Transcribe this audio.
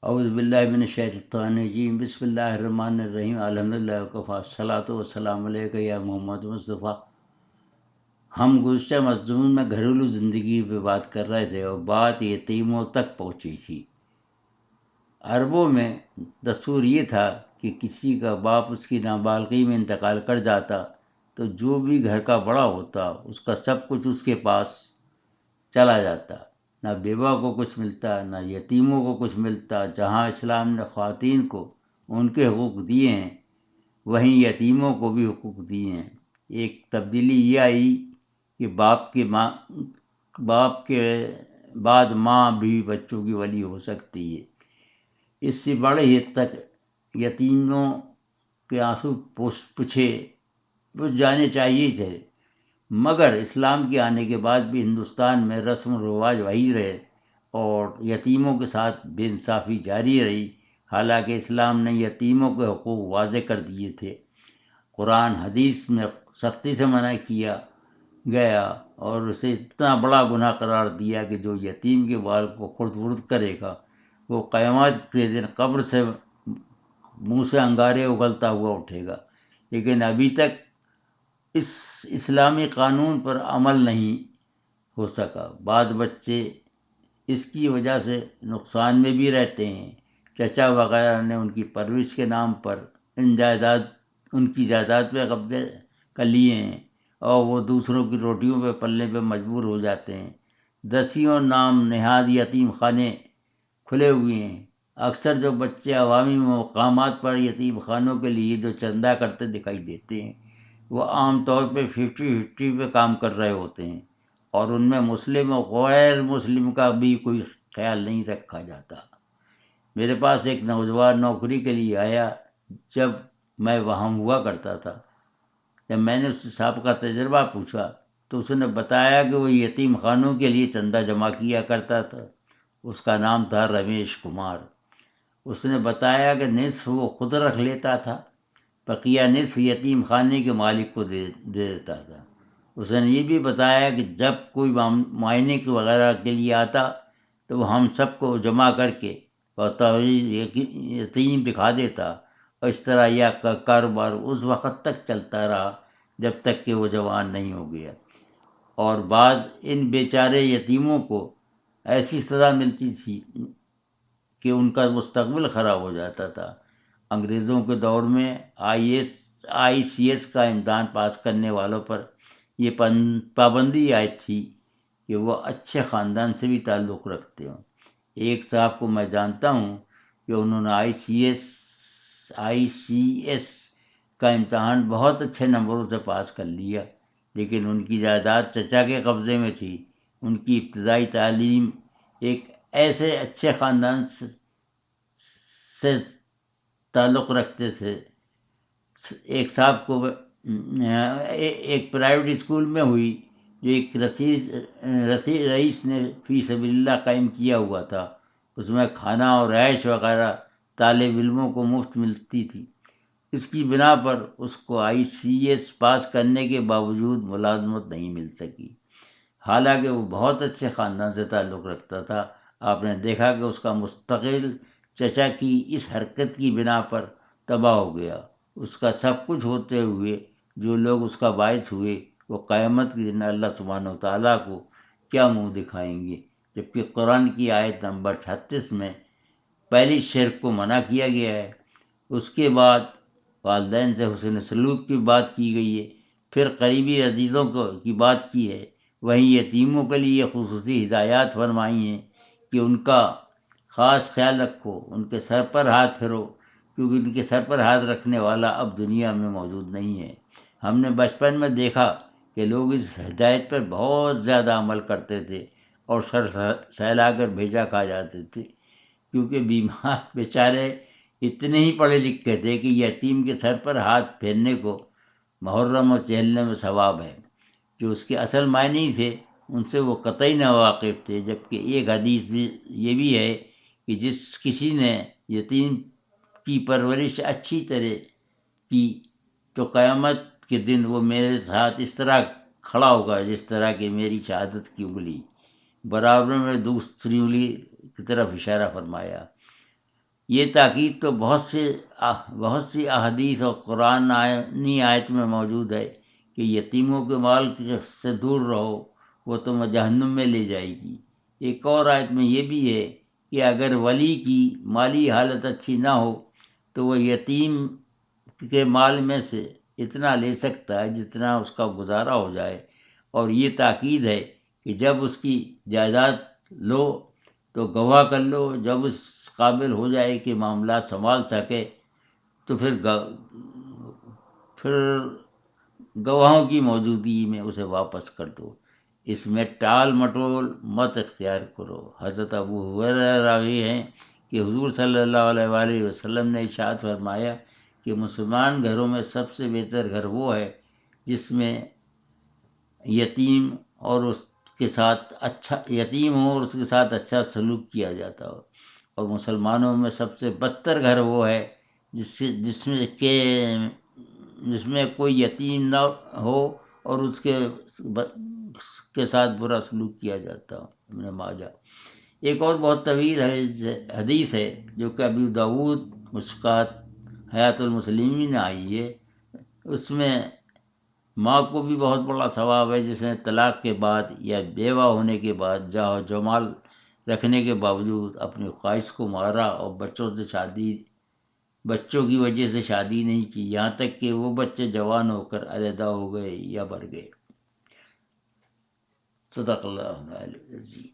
اعوذ باللہ من الشیطان الرجیم، بسم اللہ الرحمن الرحیم، الحمدللہ وکفی، الصلاۃ والسلام علیک یا محمد مصطفیٰ۔ ہم گزشتہ مضمون میں گھریلو زندگی پہ بات کر رہے تھے اور بات یتیموں تک پہنچی تھی۔ عربوں میں دستور یہ تھا کہ کسی کا باپ اس کی نابالغی میں انتقال کر جاتا تو جو بھی گھر کا بڑا ہوتا اس کا سب کچھ اس کے پاس چلا جاتا، نہ بیوہ کو کچھ ملتا نہ یتیموں کو کچھ ملتا۔ جہاں اسلام نے خواتین کو ان کے حقوق دیے ہیں وہیں یتیموں کو بھی حقوق دیے ہیں۔ ایک تبدیلی یہ آئی کہ باپ کے بعد ماں بھی بچوں کی ولی ہو سکتی ہے۔ اس سے بڑے حد تک یتیموں کے آنسو پوچھ جانے چاہیے تھے، مگر اسلام کے آنے کے بعد بھی ہندوستان میں رسم و رواج وہی رہے اور یتیموں کے ساتھ بے انصافی جاری رہی، حالانکہ اسلام نے یتیموں کے حقوق واضح کر دیے تھے۔ قرآن حدیث میں سختی سے منع کیا گیا اور اسے اتنا بڑا گناہ قرار دیا کہ جو یتیم کے بال کو خرد برد کرے گا وہ قیامت کے دن قبر سے منہ سے انگارے اگلتا ہوا اٹھے گا۔ لیکن ابھی تک اس اسلامی قانون پر عمل نہیں ہو سکا۔ بعض بچے اس کی وجہ سے نقصان میں بھی رہتے ہیں۔ چچا وغیرہ نے ان کی پرورش کے نام پر ان کی جائیداد پہ قبضے کر لیے ہیں اور وہ دوسروں کی روٹیوں پہ پلنے پہ مجبور ہو جاتے ہیں۔ دسیوں نام نہاد یتیم خانے کھلے ہوئے ہیں۔ اکثر جو بچے عوامی مقامات پر یتیم خانوں کے لیے جو چندہ کرتے دکھائی دیتے ہیں وہ عام طور پہ 50-50 پہ کام کر رہے ہوتے ہیں اور ان میں مسلم اور غیر مسلم کا بھی کوئی خیال نہیں رکھا جاتا۔ میرے پاس ایک نوجوان نوکری کے لیے آیا جب میں وہاں ہوا کرتا تھا۔ جب میں نے اس سے سابقہ تجربہ پوچھا تو اس نے بتایا کہ وہ یتیم خانوں کے لیے چندہ جمع کیا کرتا تھا۔ اس کا نام تھا رمیش کمار۔ اس نے بتایا کہ نصف وہ خود رکھ لیتا تھا، بقیہ نصف یتیم خانے کے مالک کو دے دیتا تھا۔ اس نے یہ بھی بتایا کہ جب کوئی معائنے وغیرہ کے لیے آتا تو وہ ہم سب کو جمع کر کے یتیم دکھا دیتا اور اس طرح یہ کاروبار اس وقت تک چلتا رہا جب تک کہ وہ جوان نہیں ہو گیا، اور بعض ان بیچارے یتیموں کو ایسی سزا ملتی تھی کہ ان کا مستقبل خراب ہو جاتا تھا۔ انگریزوں کے دور میں ICS کا امتحان پاس کرنے والوں پر یہ پابندی آئی تھی کہ وہ اچھے خاندان سے بھی تعلق رکھتے ہوں۔ ایک صاحب کو میں جانتا ہوں کہ انہوں نے ICS کا امتحان بہت اچھے نمبروں سے پاس کر لیا، لیکن ان کی جائیداد چچا کے قبضے میں تھی۔ ان کی ابتدائی تعلیم ایک ایسے اچھے خاندان سے تعلق رکھتے تھے۔ ایک صاحب کو ایک پرائیویٹ اسکول میں ہوئی جو ایک رئیس نے فی سبیل اللہ قائم کیا ہوا تھا۔ اس میں کھانا اور رہائش وغیرہ طالب علموں کو مفت ملتی تھی۔ اس کی بنا پر اس کو ICS پاس کرنے کے باوجود ملازمت نہیں مل سکی، حالانکہ وہ بہت اچھے خاندان سے تعلق رکھتا تھا۔ آپ نے دیکھا کہ اس کا مستقل چچا کی اس حرکت کی بنا پر تباہ ہو گیا۔ اس کا سب کچھ ہوتے ہوئے جو لوگ اس کا باعث ہوئے وہ قیامت کے دن اللہ سبحانہ و تعالیٰ کو کیا منہ دکھائیں گے، جبکہ قرآن کی آیت نمبر 36 میں پہلی شرک کو منع کیا گیا ہے۔ اس کے بعد والدین سے حسن سلوک کی بات کی گئی ہے، پھر قریبی عزیزوں کی بات کی ہے۔ وہیں یتیموں کے لیے خصوصی ہدایات فرمائی ہیں کہ ان کا خاص خیال رکھو، ان کے سر پر ہاتھ پھیرو، کیونکہ ان کے سر پر ہاتھ رکھنے والا اب دنیا میں موجود نہیں ہے۔ ہم نے بچپن میں دیکھا کہ لوگ اس ہدایت پر بہت زیادہ عمل کرتے تھے اور سر سہلا کر بھیجا کھا جاتے تھے، کیونکہ بیمار بیچارے اتنے ہی پڑھے لکھے تھے کہ یتیم کے سر پر ہاتھ پھیرنے کو محرم اور چہلنے میں ثواب ہے۔ جو اس کے اصل معنی تھے ان سے وہ قطعی ناواقف تھے، جبکہ ایک حدیث یہ بھی ہے کہ جس کسی نے یتیم کی پرورش اچھی طرح کی تو قیامت کے دن وہ میرے ساتھ اس طرح کھڑا ہوگا جس طرح کہ میری شہادت کی انگلی، برابر میں دوسری انگلی کی طرف اشارہ فرمایا۔ یہ تاکید تو بہت سی احادیث اور قرآنی آیت میں موجود ہے کہ یتیموں کے مال سے دور رہو، وہ تمہیں جہنم میں لے جائے گی۔ ایک اور آیت میں یہ بھی ہے کہ اگر ولی کی مالی حالت اچھی نہ ہو تو وہ یتیم کے مال میں سے اتنا لے سکتا ہے جتنا اس کا گزارا ہو جائے، اور یہ تاکید ہے کہ جب اس کی جائیداد لو تو گواہ کر لو، جب اس قابل ہو جائے کہ معاملات سنبھال سکے تو پھر گواہوں کی موجودگی میں اسے واپس کر دو، اس میں ٹال مٹول مت اختیار کرو۔ حضرت ابو ہریرہ راوی ہیں کہ حضور صلی اللہ علیہ وآلہ وسلم نے ارشاد فرمایا کہ مسلمان گھروں میں سب سے بہتر گھر وہ ہے جس میں یتیم اور اس کے ساتھ اچھا سلوک کیا جاتا ہو، اور مسلمانوں میں سب سے بدتر گھر وہ ہے جس میں کوئی یتیم نہ ہو اور اس کے ساتھ برا سلوک کیا جاتا ہو۔ ابن ماجہ۔ ایک اور بہت طویل حدیث ہے جو کہ ابی داؤد مشکات حیات المسلمین میں آئی ہے، اس میں ماں کو بھی بہت بڑا ثواب ہے جس نے طلاق کے بعد یا بیوہ ہونے کے بعد جاہ و جمال رکھنے کے باوجود اپنی خواہش کو مارا اور بچوں کی وجہ سے شادی نہیں کی، یہاں تک کہ وہ بچے جوان ہو کر علیحدہ ہو گئے یا مر گئے۔ صدق اللہ العلی العظیم۔